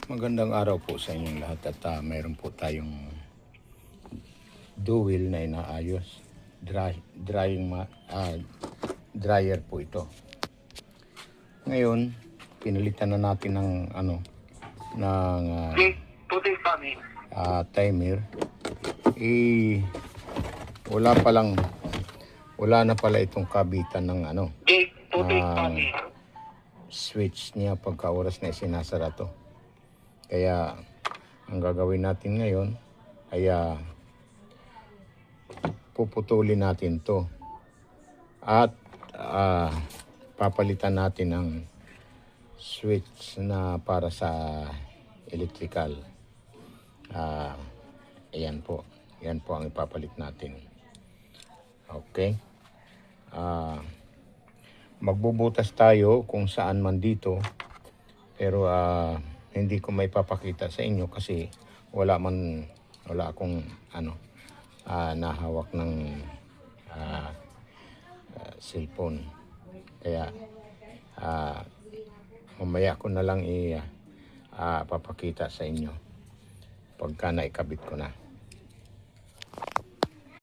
Magandang araw po sa inyong lahat at mayroon po tayong duwil na inaayos. Dryer po ito. Ngayon, pinalitan na natin ng timer. Wala na pala itong kabitan ng switch niya pagka oras na isinasara to. Kaya ang gagawin natin ngayon ay puputulin natin to at papalitan natin ng switch na para sa electrical. Ayan po. Yan po ang ipapalit natin. Okay. Magbubutas tayo kung saan man dito, pero hindi ko may papakita sa inyo kasi wala akong nahawak ng cellphone. Kaya mamaya ko na lang papakita sa inyo pagka naikabit ko na.